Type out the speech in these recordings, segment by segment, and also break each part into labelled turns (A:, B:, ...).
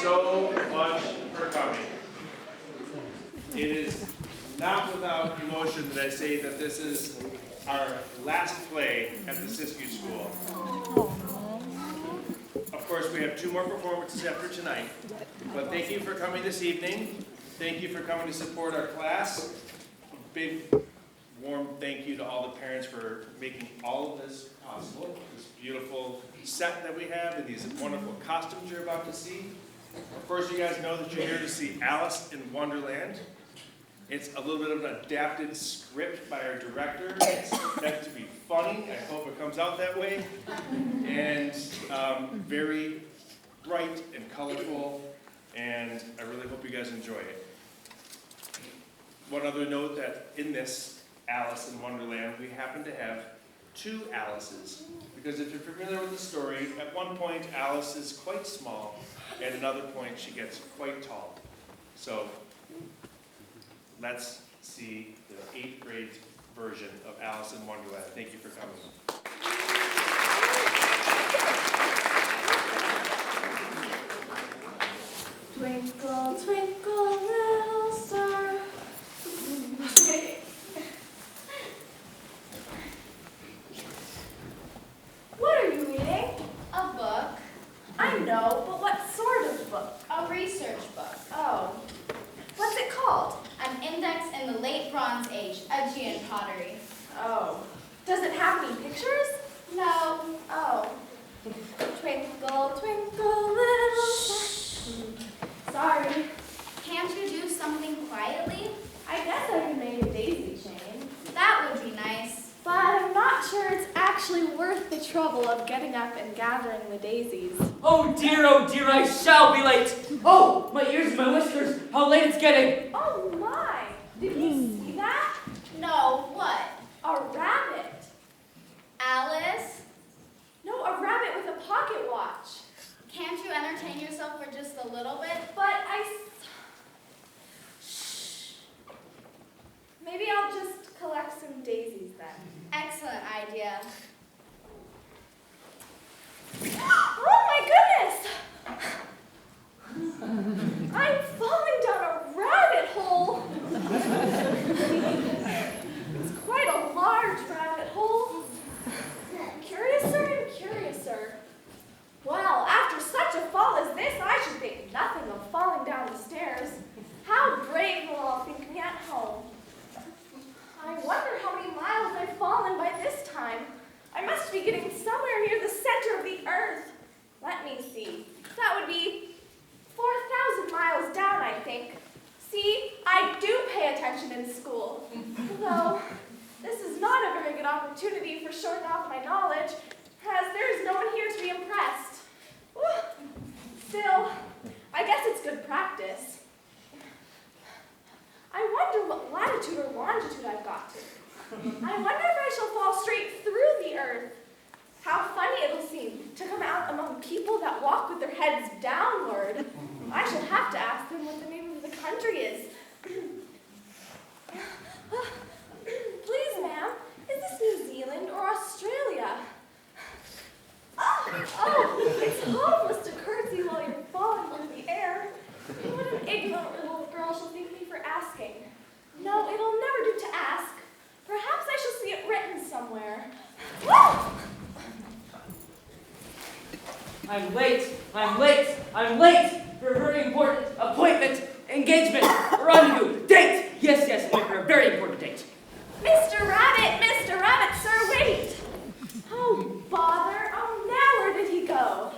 A: so much for coming. It is not without emotion that I say that this is our last play at the Siskiyou School. Of course, we have 2 more performances after tonight, but thank you for coming this evening. Thank you for coming to support our class. A big, warm thank you to all the parents for making all of this possible. This beautiful set that we have and these wonderful costumes you're about to see. Of course, you guys know that you're here to see Alice in Wonderland. It's a little bit of an adapted script by our director. It's meant to be funny. I hope it comes out that way. And very bright and colorful, and I really hope you guys enjoy it. One other note that in this Alice in Wonderland, we happen to have 2 Alices. Because if you're familiar with the story, at one point Alice is quite small, and at another point she gets quite tall. So let's see the 8th grade version of Alice in Wonderland. Thank you for coming.
B: Twinkle, twinkle, little star. What are you reading?
C: A book.
B: I know, but what sort of book?
C: A research book.
B: Oh. What's it called?
C: An index in the late Bronze Age, Aegean pottery.
B: Oh. Does it have any pictures?
C: No.
B: Oh. Twinkle, twinkle, little star. Sorry.
C: Can't you do something quietly?
B: I guess I can make a daisy chain.
C: That would be nice.
B: But I'm not sure it's actually worth the trouble of getting up and gathering the daisies.
D: Oh dear, I shall be late. Oh, my ears and my whiskers, how late it's getting.
B: Oh my! Did you see that?
C: No, what?
B: A rabbit.
C: Alice?
B: No, a rabbit with a pocket watch.
C: Can't you entertain yourself for just a little bit?
B: But Shh. Maybe I'll just collect some daisies then.
C: Excellent idea.
B: Oh my goodness! I'm falling down a rabbit hole. It's quite a large rabbit hole. Curiouser and curiouser. Well, after such a fall as this, I should think nothing of falling down the stairs. How brave will all think me at home. I wonder how many miles I've fallen by this time. I must be getting somewhere near the center of the earth. Let me see. That would be 4,000 miles down, I think. See, I do pay attention in school. Though, this is not a very good opportunity for showing off my knowledge, as there is no one here to be impressed. Still, I guess it's good practice. I wonder what latitude or longitude I've got to. I wonder if I shall fall straight through the earth. How funny it'll seem to come out among people that walk with their heads downward. I shall have to ask them what the name of the country is. Please, ma'am, is this New Zealand or Australia? Oh, it's hopeless to curtsy while you're falling through the air. What an ignorant little girl shall think me for asking. No, it'll never do to ask. Perhaps I shall see it written somewhere. Whoa!
D: I'm late for a very important appointment, engagement, rendezvous, date. Yes, I'm late for a very important date.
B: Mr. Rabbit, sir, wait. Oh, bother. Oh, now where did he go?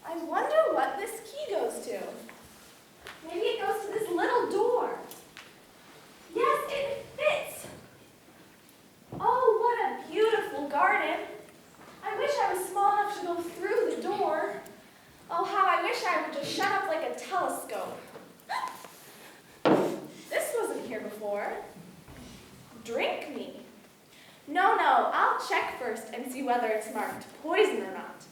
B: I wonder what this key goes to. Maybe it goes to this little door. Yes, it fits. Oh, what a beautiful garden. I wish I was small enough to go through the door. Oh, how I wish I would just shut up like a telescope. This wasn't here before. Drink me. No, I'll check first and see whether it's marked poison or not.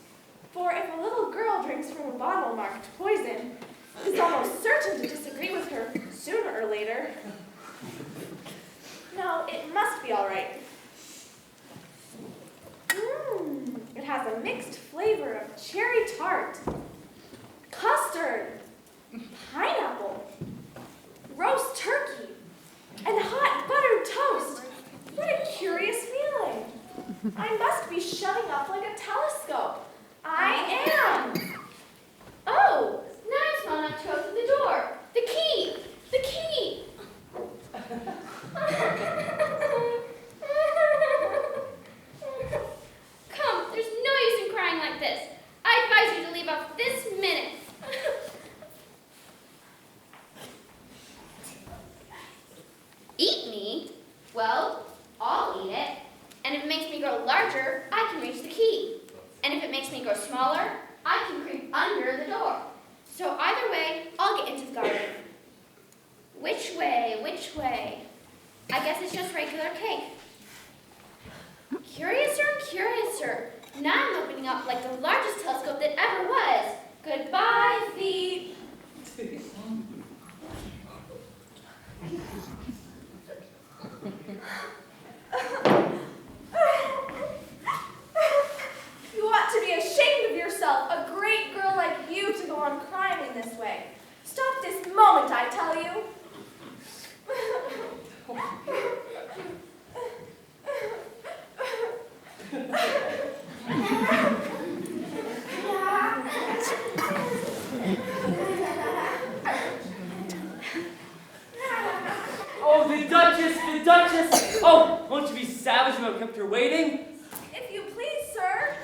B: For if a little girl drinks from a bottle marked poison, it's almost certain to disagree with her sooner or later. No, it must be all right. It has a a mixed flavor of cherry tart, custard, pineapple, roast turkey, and hot buttered toast. What a curious feeling. I must be shutting up like a telescope. I am.
C: Oh, now I smell enough toast at the door. The key! The key! Come, there's no use in crying like this. I advise you to leave off this minute. Eat me? Well, I'll eat it. And if it makes me grow larger, I can reach the key. And if it makes me grow smaller, I can creep under the door. So either way, I'll get into the garden. Which way? Which way? I guess it's just regular cake. Curiouser and curiouser. Now I'm opening up like the largest telescope that ever was. Goodbye, feet.
B: You ought to be ashamed of yourself, a great girl like you, to go on crying in this way. Stop this moment, I tell you.
D: Oh, the Duchess, the Duchess! Oh, won't you be savage if I've kept her waiting?
B: If you please, sir.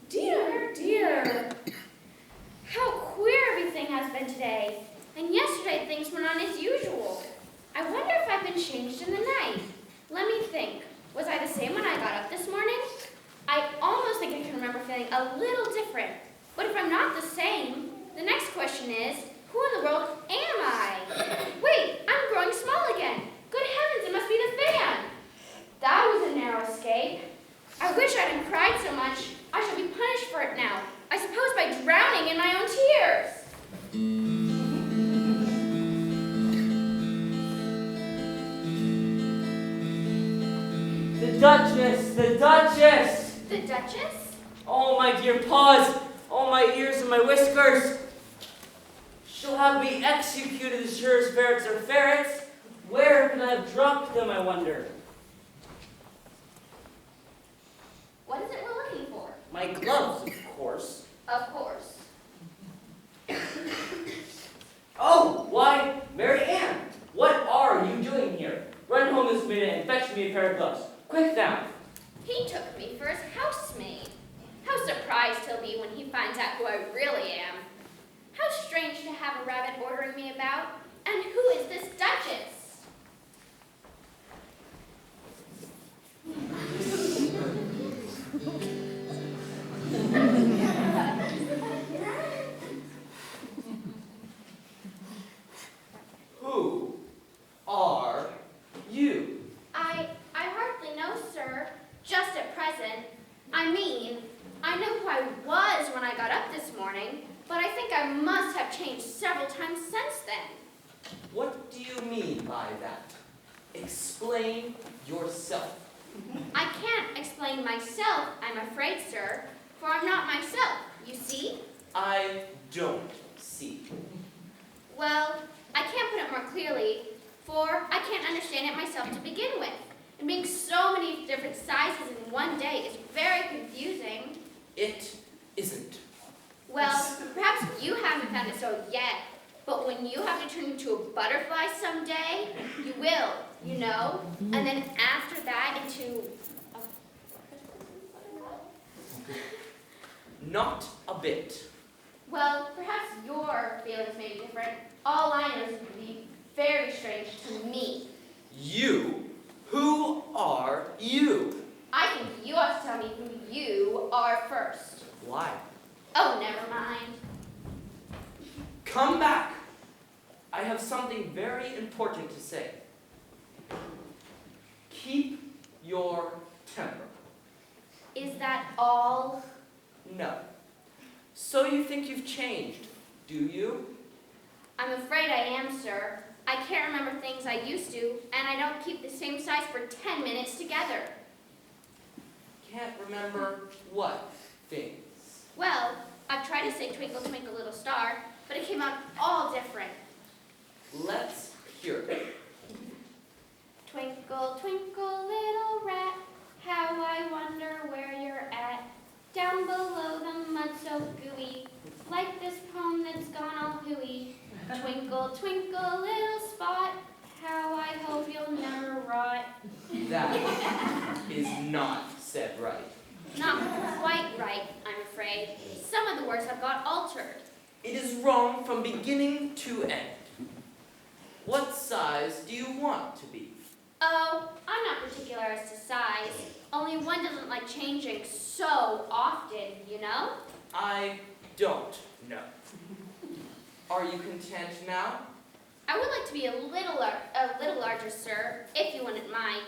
C: Dear, dear. How queer everything has been today. And yesterday things went on as usual. I wonder if I've been changed in the night. Let me think. Was I the same when I got up this morning? I almost think I can remember feeling a little different. But if I'm not the same, the next question is, who in the world am I? Wait, I'm growing small again. Good heavens, it must be the fan. That was a narrow escape. I wish I hadn't cried so much. I shall be punished for it now. I suppose by drowning in my own tears.
D: The Duchess, the Duchess!
C: The Duchess?
D: Oh, my dear paws, oh, my ears and my whiskers. She'll have me executed as sure as ferrets are ferrets. Where can I have dropped them, I wonder?
C: What is it we're looking for?
D: My gloves, of course.
C: Of course.
D: Oh, why, Mary Ann, what are you doing here? Run home this minute and fetch me a pair of gloves. Quick now.
C: He took me for his housemaid. How surprised he'll be when he finds out who I really am. How strange to have a rabbit ordering me about. And who is this Duchess?
D: Who are you?
C: I hardly know, sir. Just at present. I mean, I know who I was when I got up this morning, but I think I must have changed several times since then.
D: What do you mean by that? Explain yourself.
C: I can't explain myself, I'm afraid, sir, for I'm not myself, you see?
D: I don't see.
C: Well, I can't put it more clearly, for I can't understand it myself to begin with. And being so many different sizes in one day is very confusing.
D: It isn't.
C: Well, perhaps you haven't found it so yet, but when you have to turn into a butterfly someday, you will, you know? And then after that into a...
D: Not a bit.
C: Well, perhaps your feelings may be different. All I know is it would be very strange to me.
D: You? Who are you?
C: I think you ought to tell me who you are first.
D: Why?
C: Oh, never mind.
D: Come back. I have something very important to say. Keep your temper.
C: Is that all?
D: No. So you think you've changed, do you?
C: I'm afraid I am, sir. I can't remember things I used to, and I don't keep the same size for 10 minutes together.
D: remember what things?
C: Well, I've tried to say Twinkle, Twinkle, Little Star, but it came out all different.
D: Let's hear it.
C: Twinkle, twinkle, little rat, how I wonder where you're at. Down below the mud so gooey, like this poem that's gone all hooey. Twinkle, twinkle, little spot, how I hope you'll never rot.
D: That is not said right.
C: Not quite right, I'm afraid. Some of the words have got altered.
D: It is wrong from beginning to end. What size do you want to be?
C: Oh, I'm not particular as to size. Only one doesn't like changing so often, you know?
D: I don't know. Are you content now?
C: I would like to be a little larger, sir, if you wouldn't mind.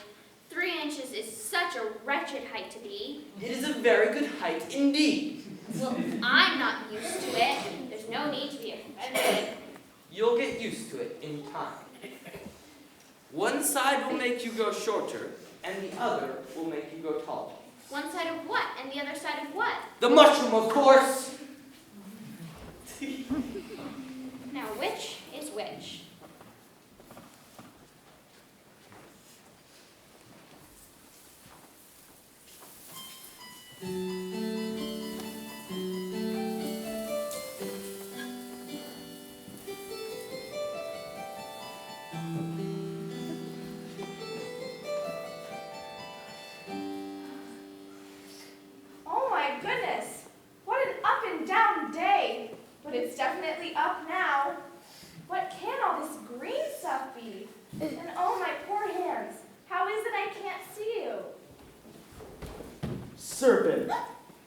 C: 3 inches is such a wretched height to be.
D: It is a very good height indeed.
C: Well, I'm not used to it. There's no need to be offended.
D: You'll get used to it in time. One side will make you go shorter, and the other will make you go taller.
C: One side of what, and the other side of what?
D: The mushroom, of course!
C: Now, which is which?
B: Oh my goodness! What an up and down day! But it's definitely up now. What can all this green stuff be? And oh my poor hands! How is it I can't see you?
E: Serpent.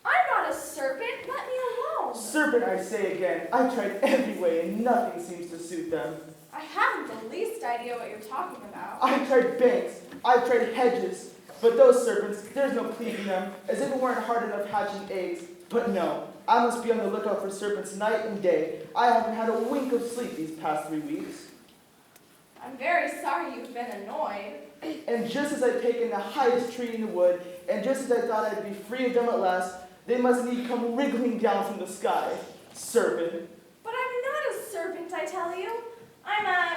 B: I'm not a serpent! Let me alone!
E: Serpent, I say again. I tried every way and nothing seems to suit them.
B: I haven't the least idea what you're talking about.
E: I've tried banks, I've tried hedges, but those serpents, there's no pleasing them, as if it weren't hard enough hatching eggs. But no, I must be on the lookout for serpents night and day. I haven't had a wink of sleep these past 3 weeks.
B: I'm very sorry you've been annoyed.
E: And just as I'd taken the highest tree in the wood, and just as I thought I'd be free of them at last, they must need come wriggling down from the sky. Serpent.
B: But I'm not a serpent, I tell you. I'm a...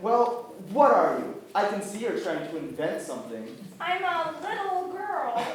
E: Well, what are you? I can see you're trying to invent something.
B: I'm a little girl.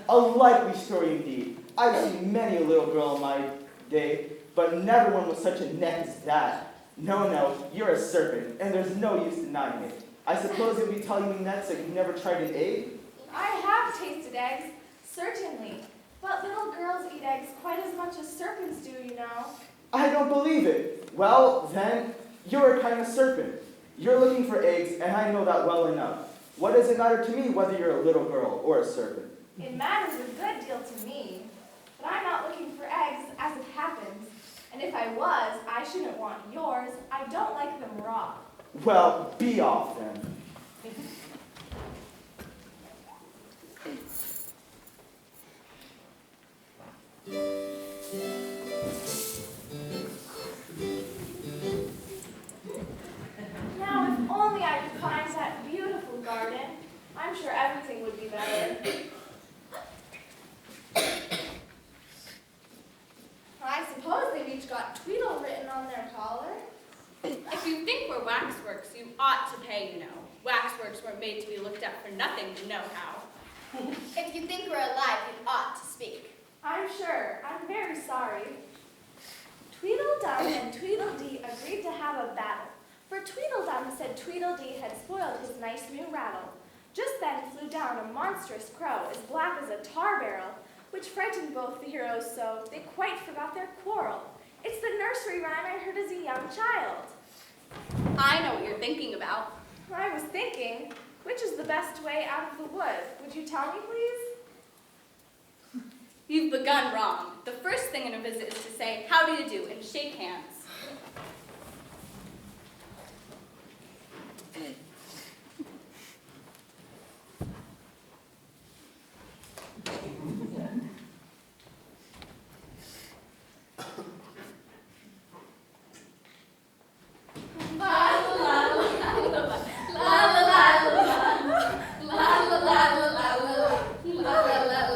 E: A likely story indeed. I've seen many a little girl in my day, but never one with such a neck as that. No, you're a serpent, and there's no use denying it. I suppose you'll be telling me next that you've never tried an egg?
B: I have tasted eggs, certainly. But little girls eat eggs quite as much as serpents do, you know.
E: I don't believe it. Well, then, you're a kind of serpent. You're looking for eggs, and I know that well enough. What does it matter to me whether you're a little girl or a serpent?
B: It matters a good deal to me. But I'm not looking for eggs as it happens. And if I was, I shouldn't want yours. I don't like them raw.
E: Well, be off then.
B: Now, if only I could find that beautiful garden, I'm sure everything would be better. I suppose they've each got Tweedle written on their collar.
F: If you think we're waxworks, you ought to pay, you know. Waxworks weren't made to be looked at for nothing, you know how.
G: If you think we're alive, you ought to speak.
B: I'm sure. I'm very sorry. Tweedledum and Tweedledee agreed to have a battle, for Tweedledum said Tweedledee had spoiled his nice new rattle. Just then flew down a monstrous crow, as black as a tar barrel, which frightened both the heroes so they quite forgot their quarrel. It's the nursery rhyme I heard as a young child.
F: I know what you're thinking about.
B: I was thinking, which is the best way out of the wood? Would you tell me, please?
F: You've begun wrong. The first thing in a visit is to say, how do you do, and shake hands.
G: La la la la la la la la la la la la la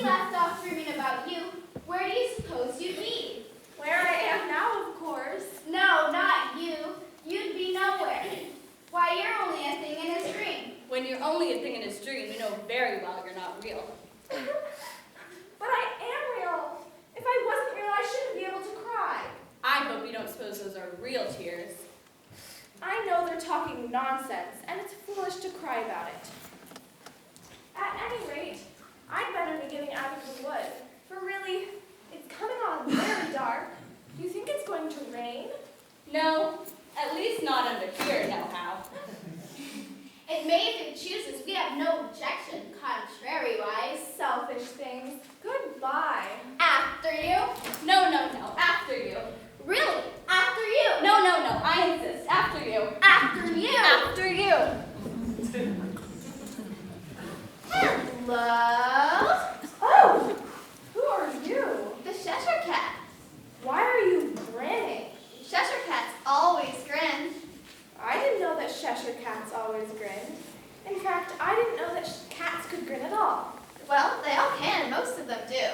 G: we left off dreaming about you, where do you suppose you'd be?
B: Where I am now, of course.
G: No, not you. You'd be nowhere. Why, you're only a thing in his dream.
F: When you're only a thing in his dream, you know very well you're not real.
B: But I am real. If I wasn't real, I shouldn't be able to cry.
F: I hope you don't suppose those are real tears.
B: I know they're talking nonsense, and it's foolish to cry about it. At any rate, I'd better be getting out of the wood, for really, it's coming on very dark. Do you think it's going to rain?
F: No, at least not under here, nohow.
G: It may if it chooses. We have no objection, contrary-wise.
B: Selfish things. Goodbye.
G: After you.
F: No, after you.
G: Really? After you.
F: No, I insist, after you.
G: After you.
F: After you.
G: Hello?
B: Oh, who are you?
G: The Cheshire Cat.
B: Why are you grinning?
G: Cheshire Cats always grin.
B: I didn't know that Cheshire cats always grin. In fact, I didn't know that cats could grin at all.
G: Well, they all can. Most of them do.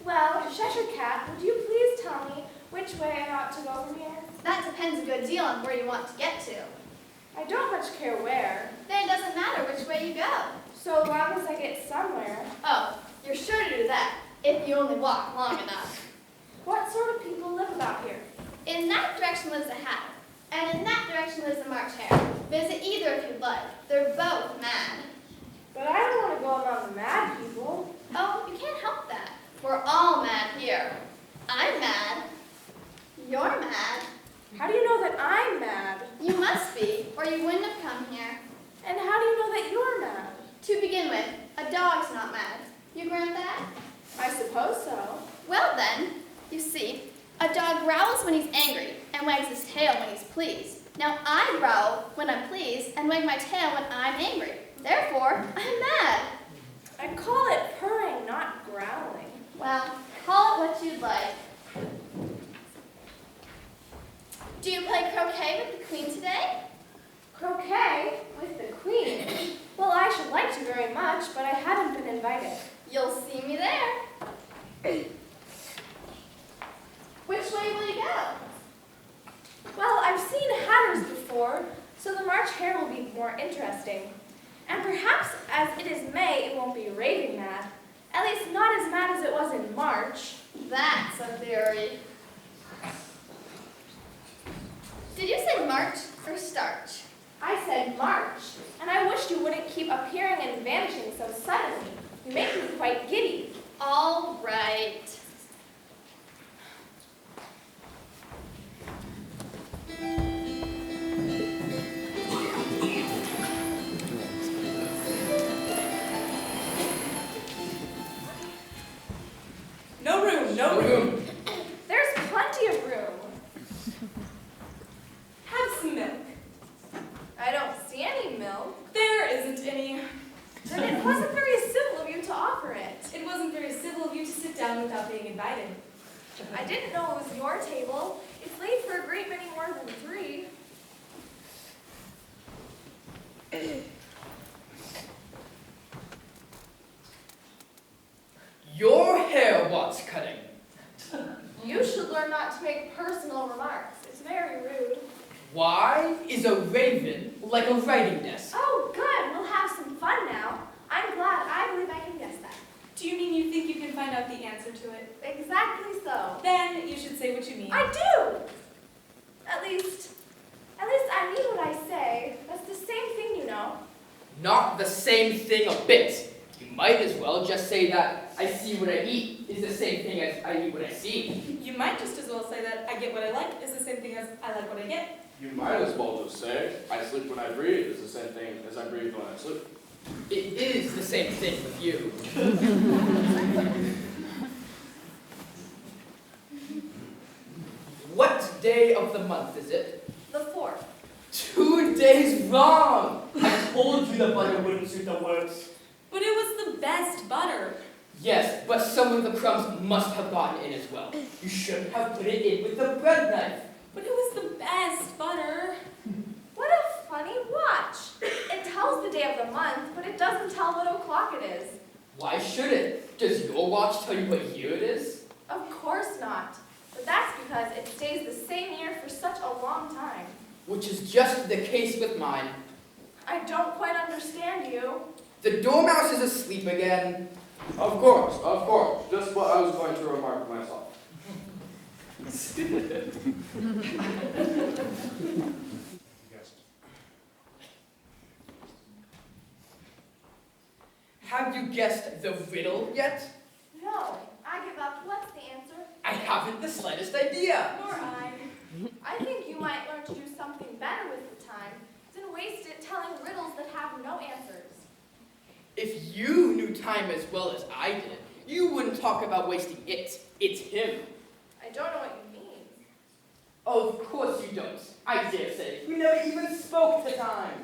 B: Well, Cheshire Cat, would you please tell me which way I ought to go from here?
G: That depends a good deal on where you want to get to.
B: I don't much care where,
G: Then it doesn't matter which way you go.
B: so long as I get somewhere.
G: Oh, you're sure to do that, if you only walk long enough.
B: What sort of people live about here?
G: In that direction lives a hatter, and in that direction lives a March hare. Visit either if you'd like. They're both mad.
B: But I don't want to go among the mad people.
G: Oh, you can't help that. We're all mad here. I'm mad. You're mad.
B: How do you know that I'm mad?
G: You must be, or you wouldn't have come here.
B: And how do you know that you're mad?
G: To begin with, a dog's not mad. You grant that?
B: I suppose so.
G: Well then, you see, a dog growls when he's angry and wags his tail when he's pleased. Now I growl when I'm pleased and wag my tail when I'm angry. Therefore, I'm mad.
B: I call it purring, not growling.
G: Well, call it what you'd like. Do you play croquet with the queen today?
B: Croquet with the queen? Well, I should like to very much, but I haven't been invited.
G: You'll see me there. Which way will you go?
B: Well, I've seen hatters before, so the March hare will be more interesting. And perhaps, as it is May, it won't be raving mad. At least not as mad as it was in March.
G: That's a theory. Did you say march or starch?
B: I said March, and I wished you wouldn't keep appearing and vanishing so suddenly. You make me quite giddy.
G: All right.
D: No room.
B: There's plenty of room.
H: Have some milk.
B: I don't see any milk.
H: There isn't any.
B: Then it wasn't very civil of you to offer it.
H: It wasn't very civil of you to sit down without being invited.
B: I didn't know it was your table. It's laid for a great many more than 3.
I: Your hair wants cutting.
B: You should learn not to make personal remarks. It's very rude.
I: Why is a raven like a writing desk?
B: Oh, good. We'll have some fun now. I'm glad. I believe I can guess that.
H: Do you mean you think you can find out the answer to it?
B: Exactly so.
H: Then you should say what you mean.
B: I do. At least I mean what I say. That's the same thing, you know.
I: Not the same thing a bit. You might as well just say that I see what I eat is the same thing as I eat what I see.
H: You might just as well say that I get what I like is the same thing as I like what I get.
J: You might as well just say, I sleep when I breathe is the same thing as I breathe when I sleep.
I: It is the same thing with you. What day of the month is it?
B: The 4th.
I: 2 days wrong! I told you the butter wouldn't suit the works.
H: But it was the best butter.
I: Yes, but some of the crumbs must have gotten in as well. You should have put it in with the bread knife.
H: But it was the best butter.
B: What a funny watch. It tells the day of the month, but it doesn't tell what o'clock it is.
I: Why should it? Does your watch tell you what year it is?
B: Of course not. But that's because it stays the same year for such a long time.
I: Which is just the case with mine.
B: I don't quite understand you.
I: The dormouse is asleep again.
J: Of course, just what I was going to remark myself.
I: Have you guessed the riddle yet?
B: No, I give up. What's the answer?
I: I haven't the slightest idea.
B: Nor I. I think you might learn to do something better with the time than waste it telling riddles that have no answers.
I: If you knew time as well as I did, you wouldn't talk about wasting it. It's him.
B: I don't know what you mean.
I: Of course you don't. I dare say. You never even spoke to time.